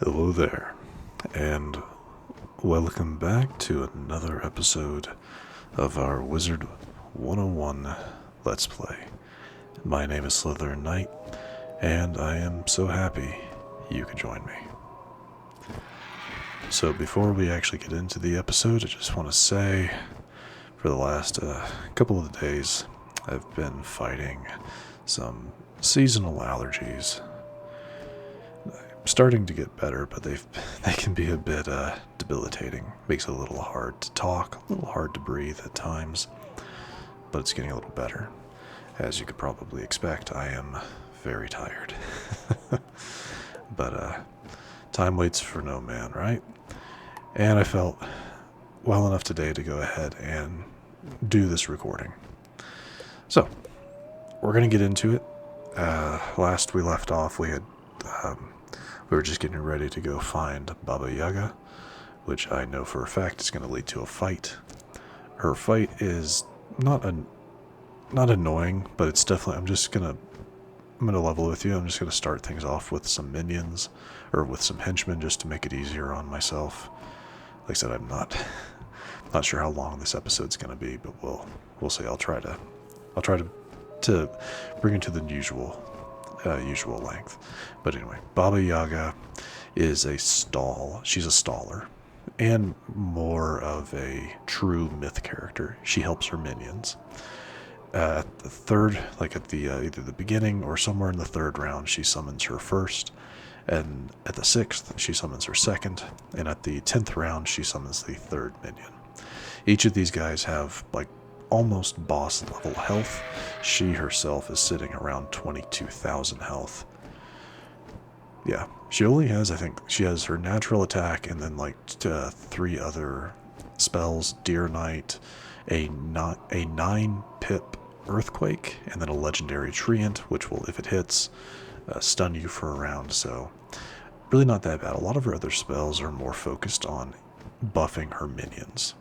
Hello there, and welcome back to another episode of our Wizard101 Let's Play. My name is SlytherinKnight, and I am so happy you could join me. So before we actually get into the episode, I just want to say, for the last couple of days, I've been fighting some seasonal allergies. Starting to get better, but they can be a bit debilitating. Makes it a little hard to talk, a little hard to breathe at times, but it's getting a little better. As you could probably expect, I am very tired. But time waits for no man, right? And I felt well enough today to go ahead and do this recording. So, we're going to get into it. Last we left off, we were just getting ready to go find Baba Yaga, which I know for a fact is going to lead to a fight. Her fight is not annoying, but it's definitely, I'm gonna level with you. I'm just gonna start things off with some minions, or with some henchmen, just to make it easier on myself. Like I said, I'm not sure how long this episode's gonna be, but we'll see. I'll try to bring it to the usual length. But anyway, Baba Yaga is a stall. She's a staller, and more of a true myth character. She helps her minions. At the third, like at the either the beginning or somewhere in the third round, she summons her first, and at the sixth, she summons her second, and at the 10th round, she summons the third minion. Each of these guys have like almost boss level health. She herself is sitting around 22,000 health. Yeah, she only has, I think, she has her natural attack and then like 3 other spells: Deer Knight, a 9 pip earthquake, and then a legendary treant, which will, if it hits, stun you for a round. So really not that bad. A lot of her other spells are more focused on buffing her minions,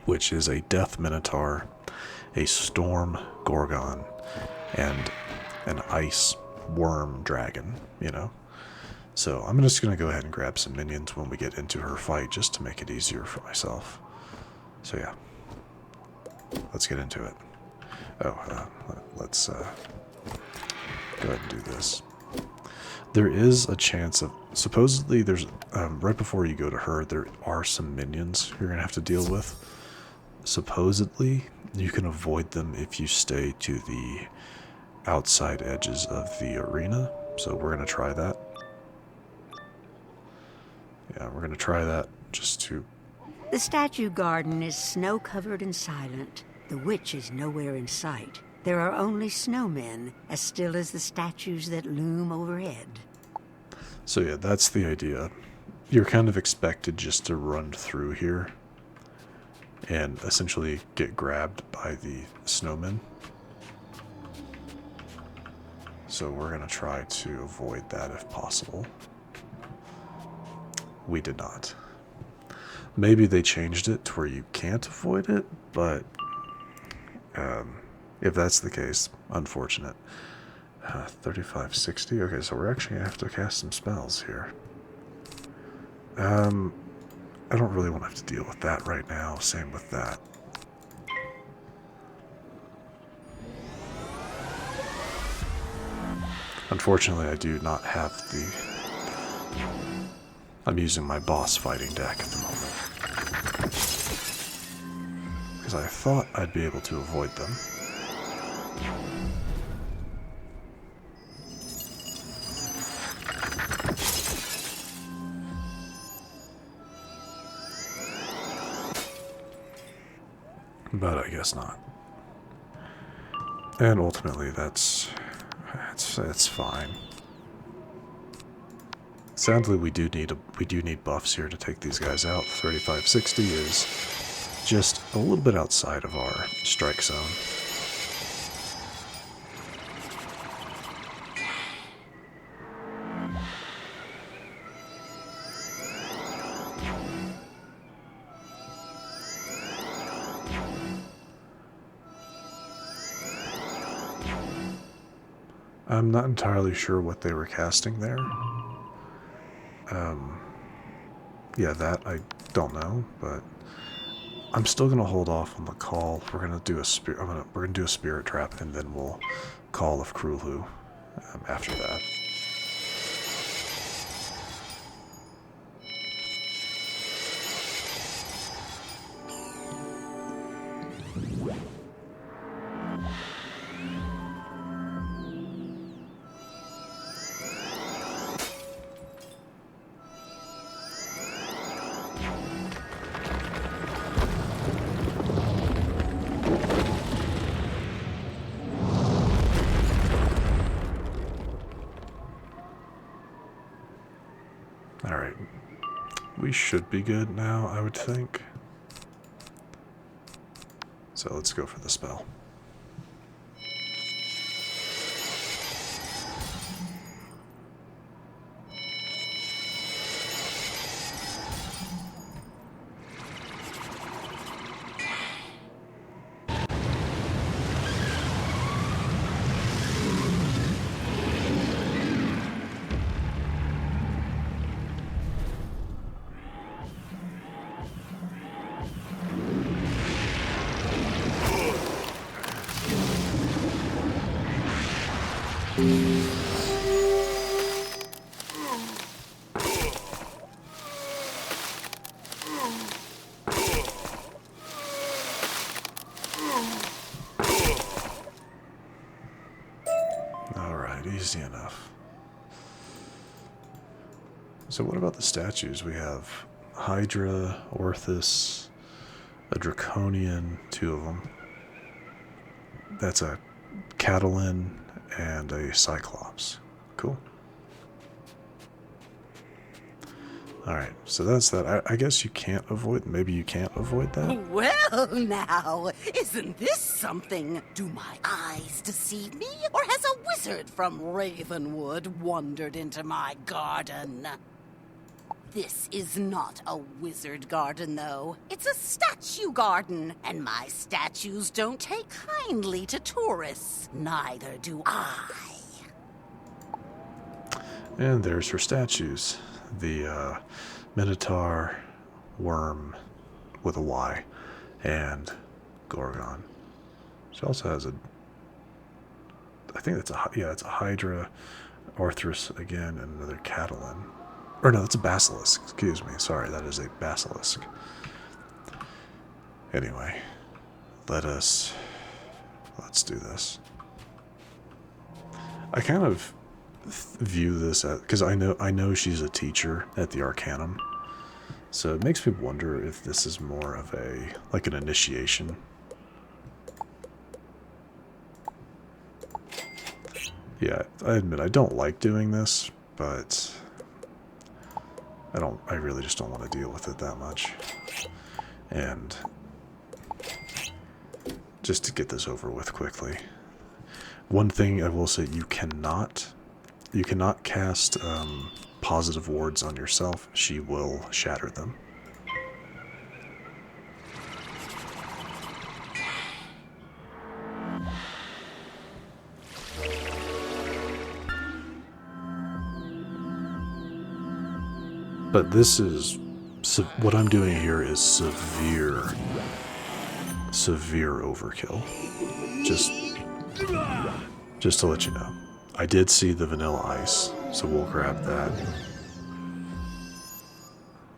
which is a Death Minotaur, a Storm Gorgon, and an Ice Worm Dragon, you know? So I'm just going to go ahead and grab some minions when we get into her fight, just to make it easier for myself. So yeah, let's get into it. Let's go ahead and do this. There is a chance of, supposedly there's, right before you go to her, there are some minions you're going to have to deal with. Supposedly, you can avoid them if you stay to the outside edges of the arena. So we're going to try that. Yeah, we're going to try that just to... The statue garden is snow-covered and silent. The witch is nowhere in sight. There are only snowmen, as still as the statues that loom overhead. So yeah, that's the idea. You're kind of expected just to run through here and essentially get grabbed by the snowmen. So we're going to try to avoid that if possible. We did not. Maybe they changed it to where you can't avoid it, but if that's the case, unfortunate. 3560. Okay, so we're actually going to have to cast some spells here. I don't really want to have to deal with that right now. Same with that. Unfortunately, I do not have the... I'm using my boss fighting deck at the moment, because I thought I'd be able to avoid them. But I guess not. And ultimately, that's fine. Sadly, we do need buffs here to take these guys out. 3560 is just a little bit outside of our strike zone. I'm not entirely sure what they were casting there. Yeah, that I don't know, but I'm still gonna hold off on the call. We're gonna do a we're gonna do a spirit trap, and then we'll call of Krulu after that. Alright. We should be good now, I would think. So let's go for the spell. Alright, easy enough. So what about the statues? We have Hydra, Orthus, a Draconian, 2 of them. That's a Catalan and a Cyclops. Cool. Alright, so that's that. I guess you can't avoid, maybe you can't avoid that? Well, now, isn't this something? Do my eyes deceive me? Or has a wizard from Ravenwood wandered into my garden? This is not a wizard garden, though. It's a statue garden, and my statues don't take kindly to tourists. Neither do I. And there's her statues. The Minotaur, Worm with a Y, and Gorgon. She also has a, I think it's a, yeah, it's a Hydra, Orthus again, and another Catalan. Or no, that's a Basilisk, excuse me. Sorry, that is a Basilisk. Anyway, let's do this. I kind of view this as, because I know she's a teacher at the Arcanum, so it makes me wonder if this is more of a like an initiation. Yeah, I admit I don't like doing this, but I really just don't want to deal with it that much. And just to get this over with quickly. One thing I will say, you cannot cast positive wards on yourself. She will shatter them. But this is, what I'm doing here is severe overkill. Just to let you know. I did see the vanilla ice, so we'll grab that.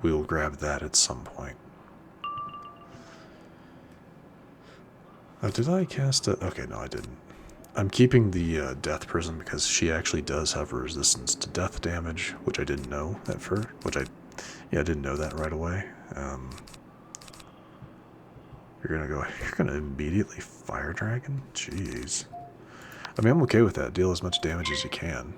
We will grab that at some point. Oh, did I cast it? Okay, no, I didn't. I'm keeping the Death Prism because she actually does have a resistance to death damage, which I didn't know at first. I didn't know that right away. You're gonna immediately Fire Dragon? Jeez. I mean, I'm okay with that. Deal as much damage as you can.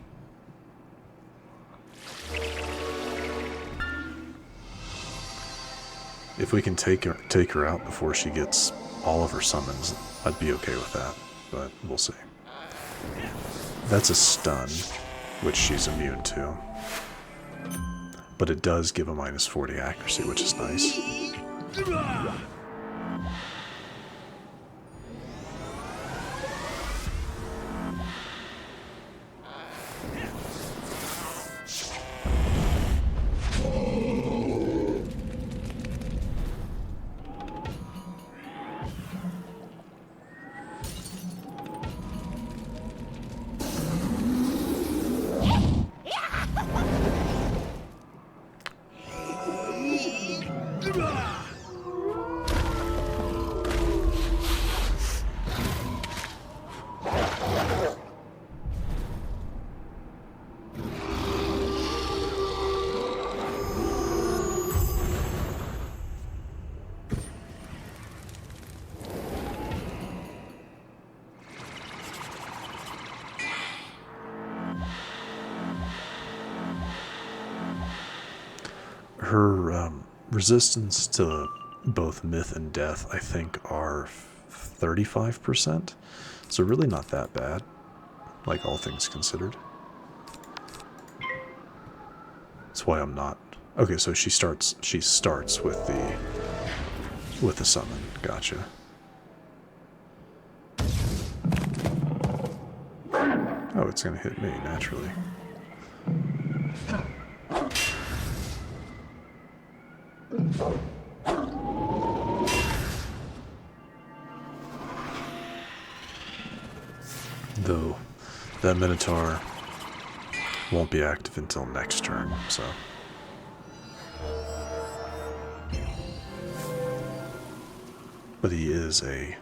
If we can take her out before she gets all of her summons, I'd be okay with that. But we'll see. That's a stun, which she's immune to. But it does give a minus 40 accuracy, which is nice. her resistance to both myth and death, I think, are 35%. So really not that bad, like all things considered. That's why I'm not. Okay, so she starts with the summon. Gotcha. Oh, it's gonna hit me naturally. Though that Minotaur won't be active until next turn, so. But he is a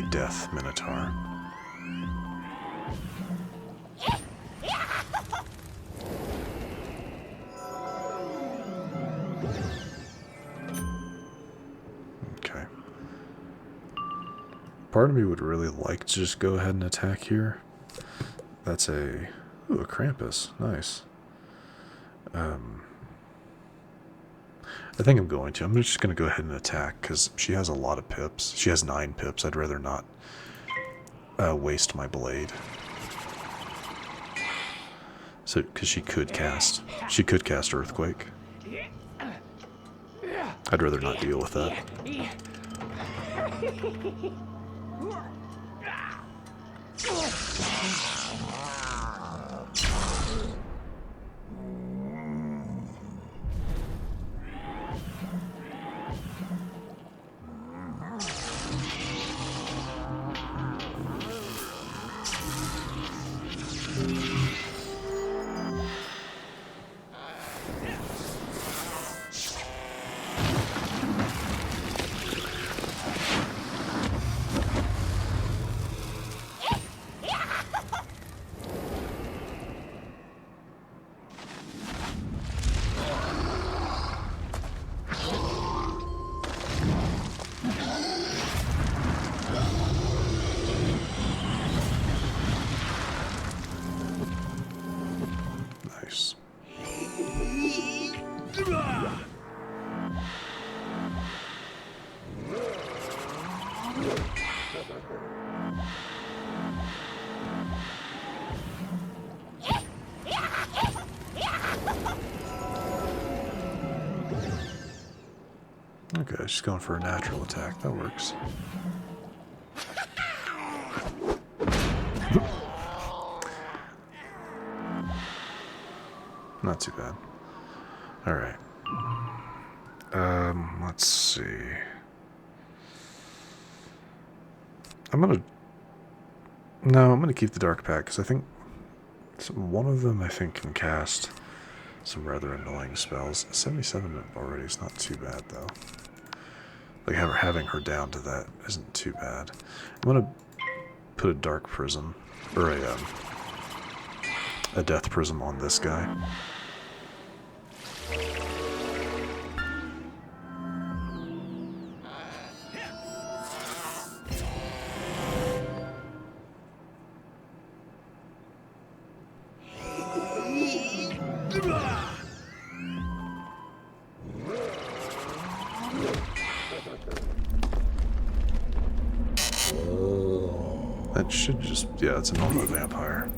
death Minotaur. Okay. Part of me would really like to just go ahead and attack here. That's a Krampus. Nice. I think I'm going to. I'm just going to go ahead and attack because she has a lot of pips. She has 9 pips. I'd rather not waste my blade. So, because she could cast Earthquake. I'd rather not deal with that. Nice. Okay, she's going for a natural attack. That works. Not too bad. Alright. Let's see. I'm gonna keep the Dark Pact, because I think one of them, I think, can cast some rather annoying spells. 77 already is not too bad, though. Like, having her down to that isn't too bad. I'm gonna put a Dark Prism, or a Death Prism on this guy. That should just, yeah, it's a normal vampire.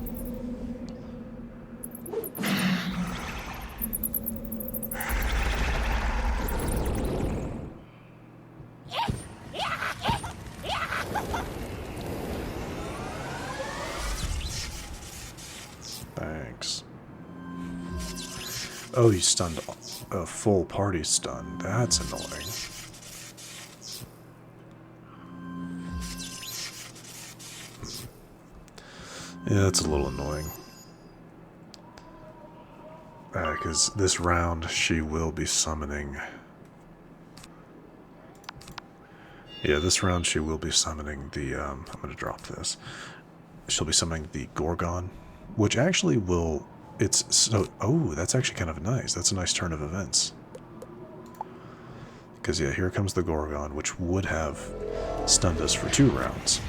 Thanks. Oh, you stunned a full party stun. That's annoying. Yeah, that's a little annoying. Because this round she will be summoning... Yeah, this round she will be summoning the... I'm going to drop this. She'll be summoning the Gorgon, which actually will... It's so... Oh, that's actually kind of nice. That's a nice turn of events. Because, yeah, here comes the Gorgon, which would have stunned us for 2 rounds.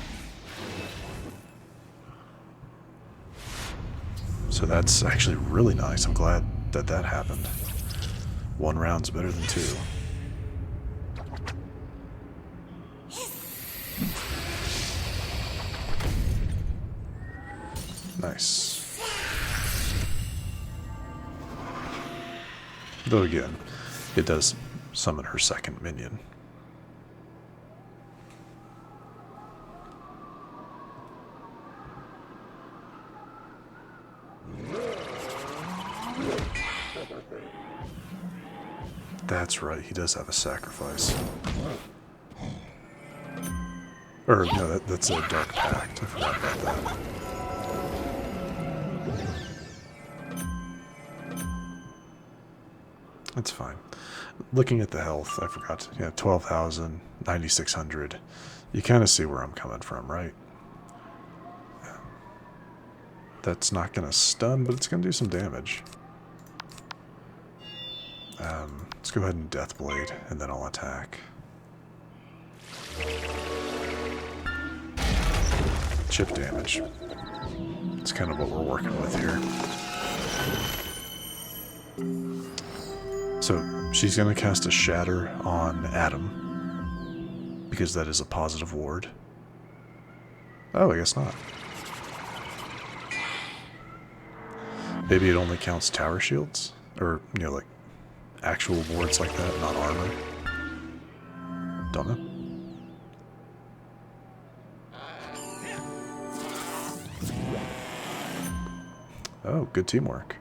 So that's actually really nice. I'm glad that that happened. 1 round's better than 2. Nice. Though again, it does summon her second minion. That's right, he does have a sacrifice. Or, no, that's a Dark Pact. I forgot about that. That's fine. Looking at the health, I forgot. Yeah, 12,000, 9,600. You kind of see where I'm coming from, right? That's not going to stun, but it's going to do some damage. Let's go ahead and Deathblade, and then I'll attack. Chip damage. It's kind of what we're working with here. So, she's going to cast a Shatter on Adam, because that is a positive ward. Oh, I guess not. Maybe it only counts tower shields? Or, you know, like, actual wards like that, not armor? Don't know. Oh, good teamwork.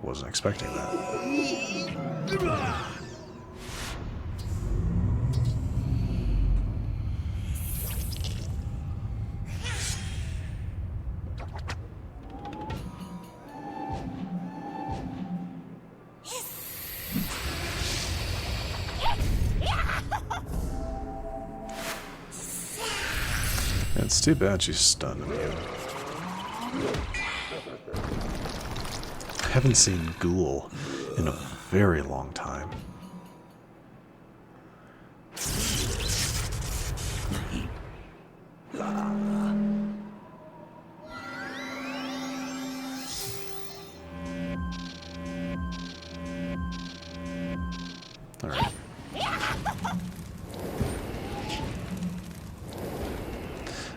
Wasn't expecting that. It's too bad she's stunned immune. I haven't seen Ghoul in a very long time. Alright.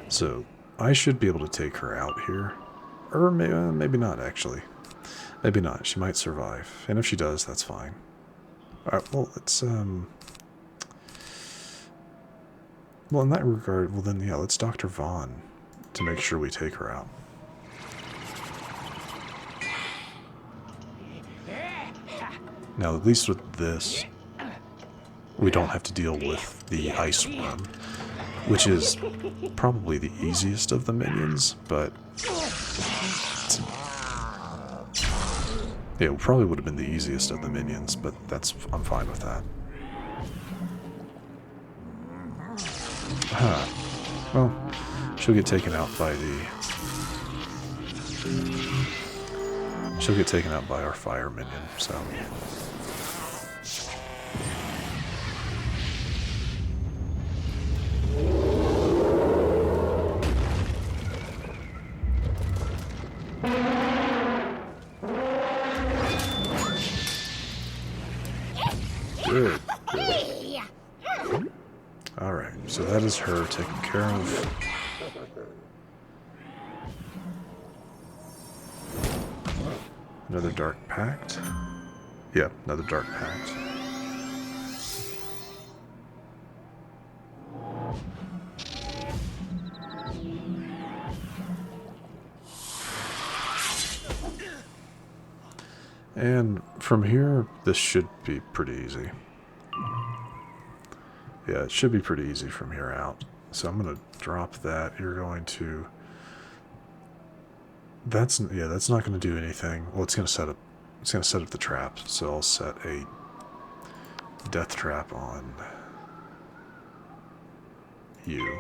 So, I should be able to take her out here. Or maybe not, actually. Maybe not. She might survive. And if she does, that's fine. Alright, well, let's, well, in that regard, well then, yeah, let's Dr. Vaughn to make sure we take her out. Now, at least with this, we don't have to deal with the Ice Worm, which is probably the easiest of the minions, but yeah, it probably would have been the easiest of the minions, but I'm fine with that. Well, she'll get taken out by our fire minion, so. Good. Alright, so that is her taken care of. Another Dark Pact. Yeah, another Dark Pact. And from here, this should be pretty easy. Yeah, it should be pretty easy from here out. So I'm going to drop that. You're going to... that's not going to do anything. Well, it's going to set up the trap. So I'll set a death trap on you.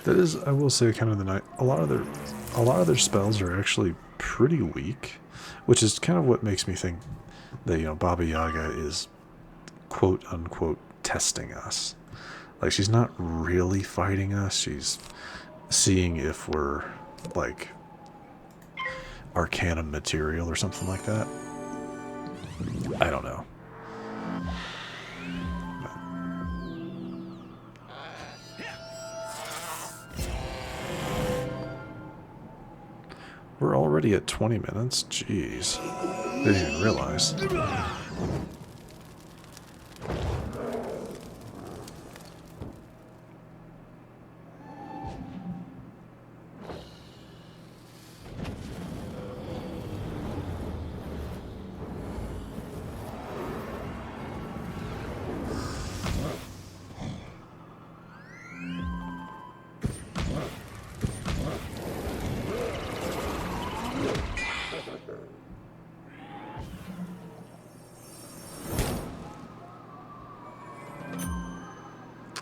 That is, I will say, kind of the night. A lot of their spells are actually pretty weak, which is kind of what makes me think that, you know, Baba Yaga is quote unquote testing us. Like, she's not really fighting us. She's seeing if we're like arcana material or something like that. I don't know. We're already at 20 minutes? Jeez. Didn't even realize.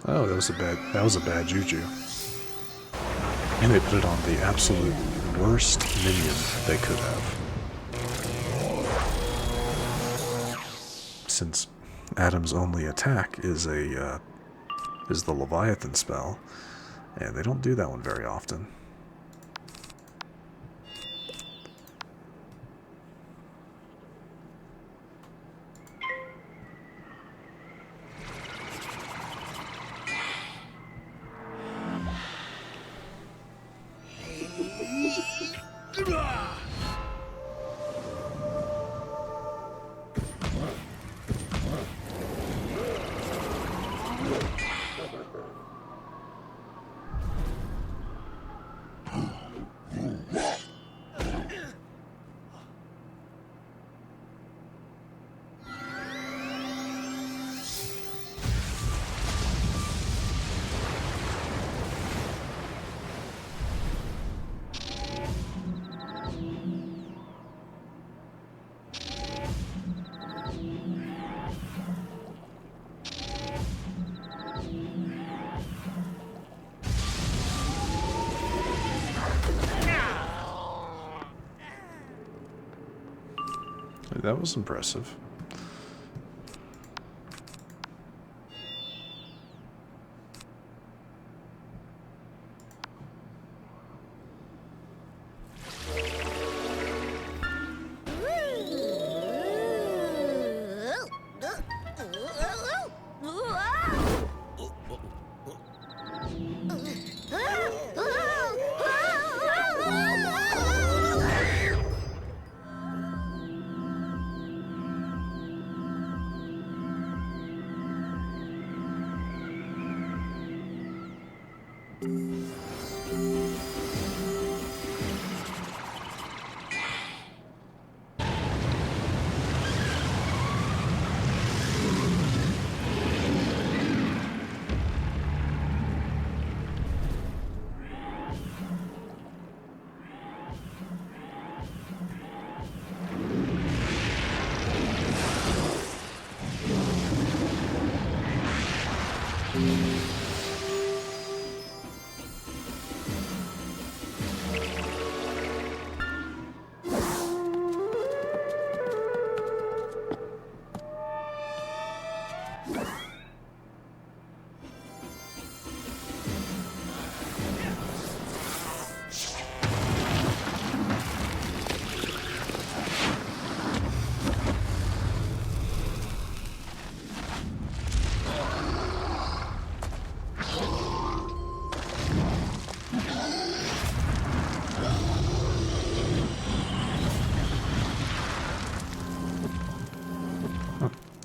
Oh, that was a bad juju. And they put it on the absolute worst minion they could have. Since Adam's only attack is the Leviathan spell, and they don't do that one very often. That was impressive.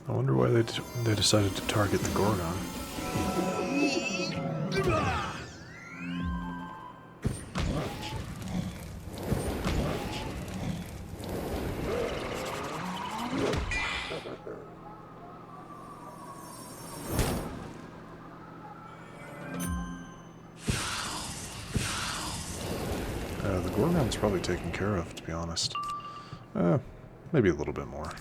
I wonder why they decided to target the Gorgon. The Gorgon's probably taken care of, to be honest. Maybe a little bit more.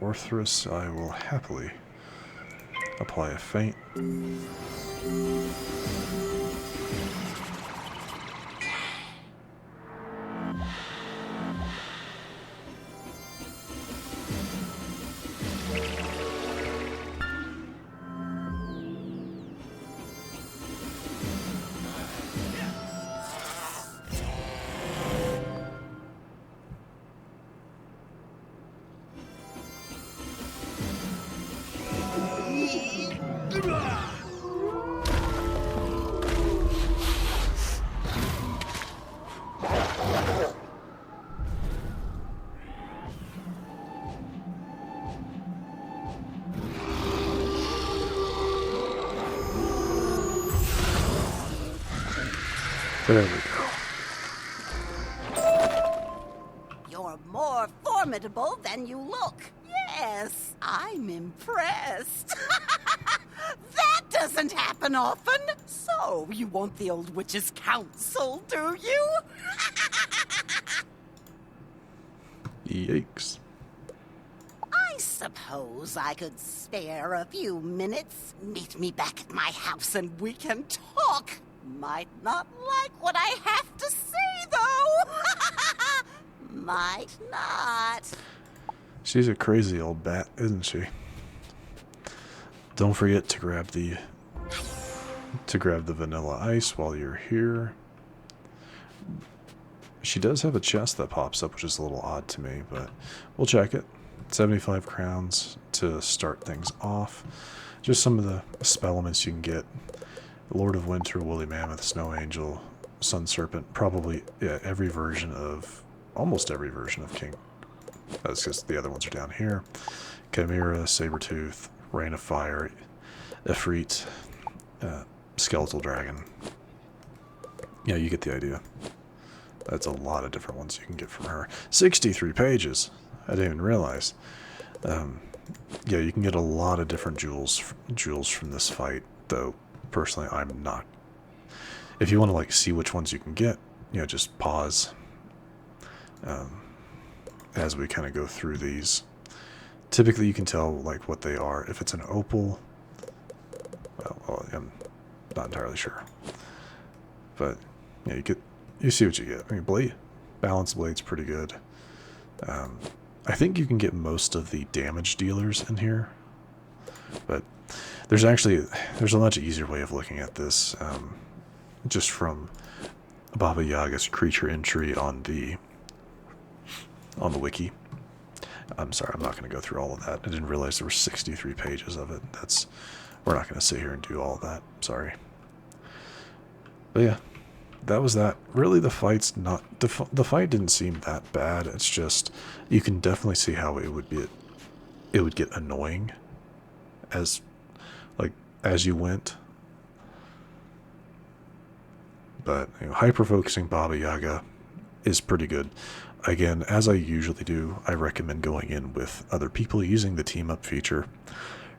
Orthrus, I will happily apply a feint. There we go. You're more formidable than you look. Yes, I'm impressed. That doesn't happen often. So, you want the old witch's counsel, do you? Yikes. I suppose I could spare a few minutes. Meet me back at my house and we can talk. Might not like what I have to say, though. Might not. She's a crazy old bat, isn't she? Don't forget to grab the vanilla ice while you're here. She does have a chest that pops up, which is a little odd to me, but we'll check it. 75 crowns to start things off. Just some of the spell elements you can get. Lord of Winter, Woolly Mammoth, Snow Angel, Sun Serpent, probably almost every version of King. That's just the other ones are down here. Chimera, Sabretooth, Rain of Fire, Ifrit, Skeletal Dragon. Yeah, you get the idea. That's a lot of different ones you can get from her. 63 pages. I didn't even realize. Yeah, you can get a lot of different jewels from this fight, though personally I'm not. If you want to like see which ones you can get, just pause as we kind of go through these. Typically you can tell like what they are. If it's an opal, well, I'm not entirely sure, but yeah, you see what you get. I mean, Balance Blade's pretty good. I think you can get most of the damage dealers in here, but there's a much easier way of looking at this, just from Baba Yaga's creature entry on the wiki. I'm sorry, I'm not going to go through all of that. I didn't realize there were 63 pages of it. We're not going to sit here and do all of that. Sorry. But yeah, that was that. Really, the fight's not the fight didn't seem that bad. It's just you can definitely see how it would get annoying as you went. But hyper focusing Baba Yaga is pretty good. Again, as I usually do, I recommend going in with other people using the team up feature.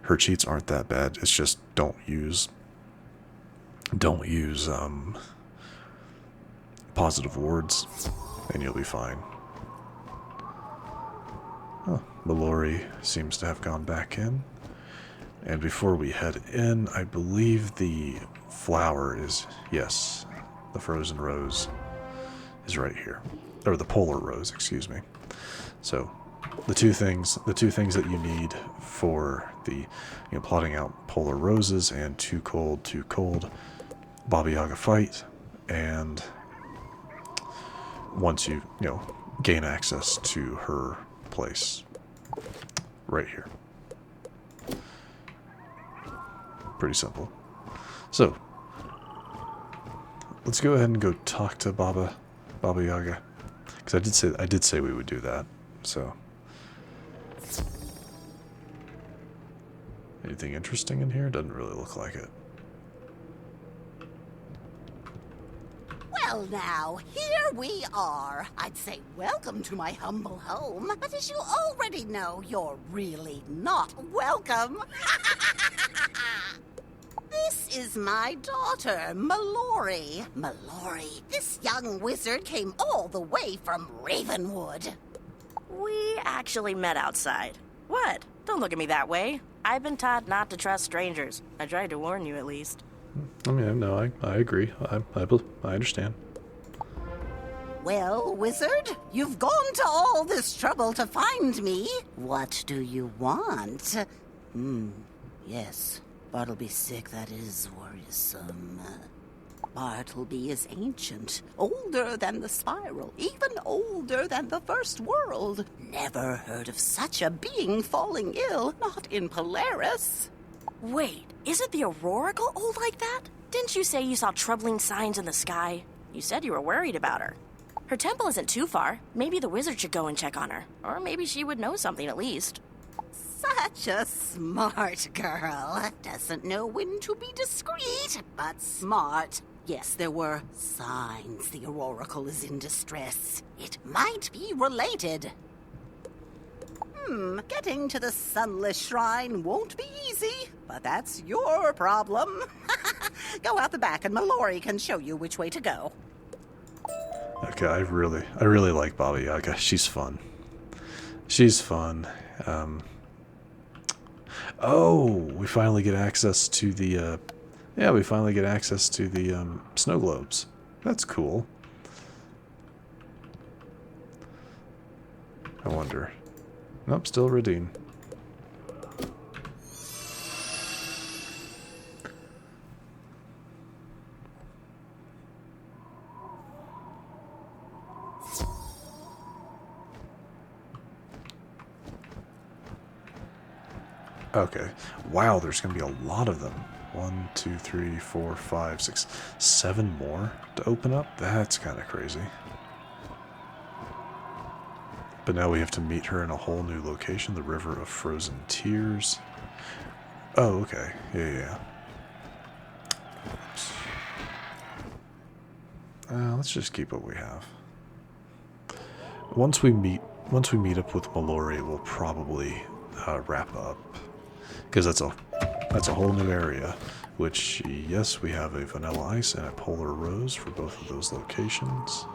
Her cheats aren't that bad. It's just don't use positive words and you'll be fine. Oh, Mallory seems to have gone back in. And before we head in, I believe the flower is, yes, the frozen rose is right here. Or the polar rose, excuse me. So the two things that you need for the plotting out polar roses and too cold Baba Yaga fight, and once you gain access to her place right here. Pretty simple. So let's go ahead and go talk to Baba Yaga, because I did say we would do that. So anything interesting in here? Doesn't really look like it. Well now, here we are. I'd say welcome to my humble home, but as you already know, you're really not welcome. This is my daughter, Mallory. Mallory, this young wizard came all the way from Ravenwood. We actually met outside. What? Don't look at me that way. I've been taught not to trust strangers. I tried to warn you at least. I mean, no, I agree. I understand. Well, wizard, you've gone to all this trouble to find me. What do you want? Yes, Bartleby sick, that is worrisome. Bartleby is ancient, older than the spiral, even older than the first world. Never heard of such a being falling ill, not in Polaris. Wait, isn't the Aurorical old like that? Didn't you say you saw troubling signs in the sky? You said you were worried about her. Her temple isn't too far. Maybe the wizard should go and check on her. Or maybe she would know something at least. Such a smart girl. Doesn't know when to be discreet, but smart. Yes, there were signs the Aurorical is in distress. It might be related. Getting to the Sunless Shrine won't be easy, but that's your problem. Go out the back and Mallory can show you which way to go. Okay, I really like Baba Yaga. She's fun. She's fun. Oh, we finally get access to the, yeah, we finally get access to the, snow globes. That's cool. I wonder. Nope, still Radine. Okay. Wow, there's going to be a lot of them. 1, 2, 3, 4, 5, 6, 7 more to open up? That's kind of crazy. But now we have to meet her in a whole new location, the River of Frozen Tears. Oh, okay. Yeah. Oops. Let's just keep what we have. Once we meet up with Mallory, we'll probably wrap up. Because that's a whole new area, which, yes, we have a Vanilla Ice and a Polar Rose for both of those locations.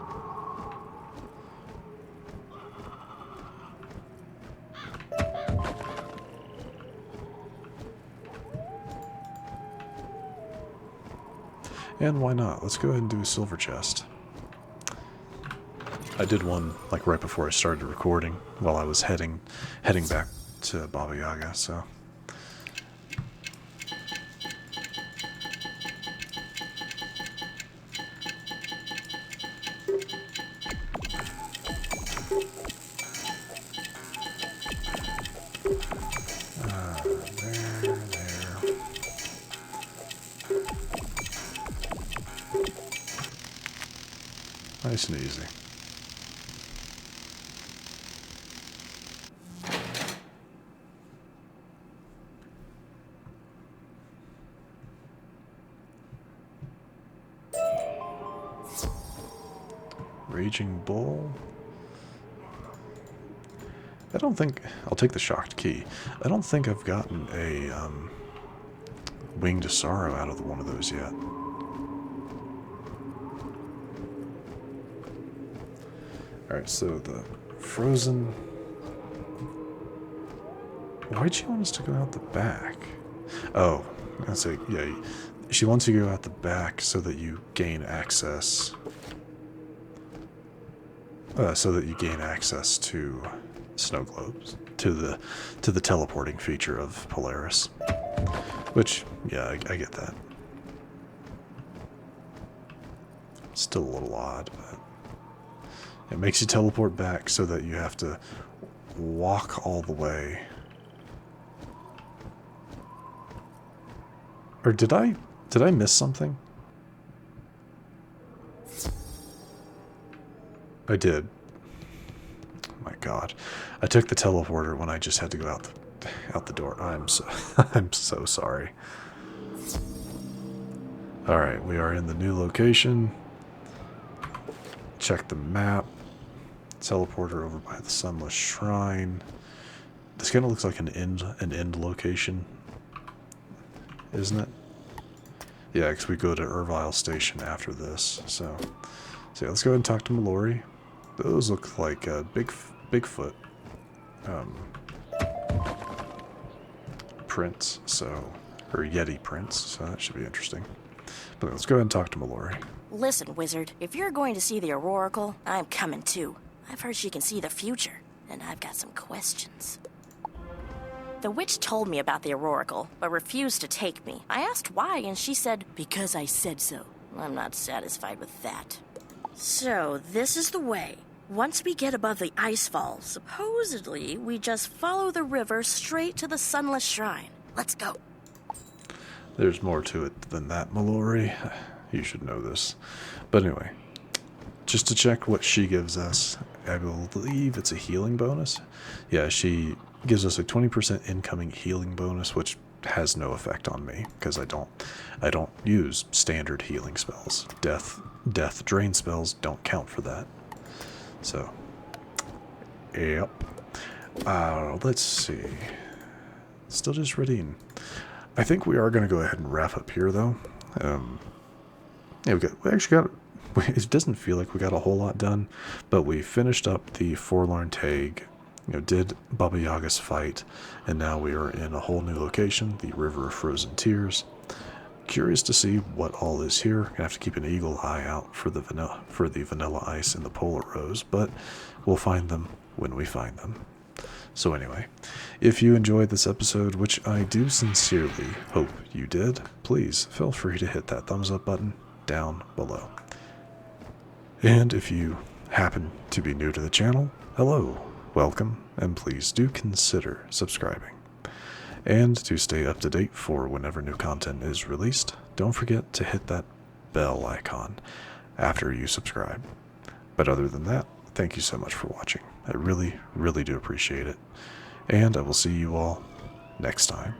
And why not? Let's go ahead and do a silver chest. I did one like right before I started recording while I was heading back to Baba Yaga, so. Nice and easy. Raging Bull. I don't think... I'll take the Shocked Key. I don't think I've gotten a Winged Sorrow out of one of those yet. Alright, so the Frozen... Why'd she want us to go out the back? Oh, I'd say, yeah, she wants you to go out the back so that you gain access... to snow globes, to the teleporting feature of Polaris. Which, yeah, I get that. Still a little odd, but it makes you teleport back so that you have to walk all the way. Or did I miss something? I did. Oh my god. I took the teleporter when I just had to go out the door. I'm so sorry. Alright, we are in the new location. Check the map. Teleporter over by the Sunless Shrine. This kind of looks like an end location, isn't it? Yeah, because we go to Irvile Station after this. So yeah, let's go ahead and talk to Mallory. Those look like Bigfoot prints, or Yeti prints, so that should be interesting. But let's go ahead and talk to Mallory. Listen, Wizard, if you're going to see the Oracle, I'm coming too. I've heard she can see the future, and I've got some questions. The witch told me about the Oracle, but refused to take me. I asked why, and she said, because I said so. I'm not satisfied with that. So, this is the way. Once we get above the icefall, supposedly, we just follow the river straight to the Sunless Shrine. Let's go. There's more to it than that, Mallory. You should know this. But anyway, just to check what she gives us, I believe it's a healing bonus. Yeah, she gives us a 20% incoming healing bonus, which has no effect on me because I don't use standard healing spells. Death drain spells don't count for that. So, yep. Let's see. Still just reading. I think we are going to go ahead and wrap up here, though. Yeah, we actually got. It doesn't feel like we got a whole lot done, but we finished up the Forlorn Tag. Did Baba Yaga's fight, and now we are in a whole new location, the River of Frozen Tears. Curious to see what all is here. Gonna have to keep an eagle eye out for the vanilla ice and the polar rose, but we'll find them when we find them. So anyway, if you enjoyed this episode, which I do sincerely hope you did, please feel free to hit that thumbs up button down below. And if you happen to be new to the channel, hello, welcome, and please do consider subscribing. And to stay up to date for whenever new content is released, don't forget to hit that bell icon after you subscribe. But other than that, thank you so much for watching. I really, really do appreciate it. And I will see you all next time.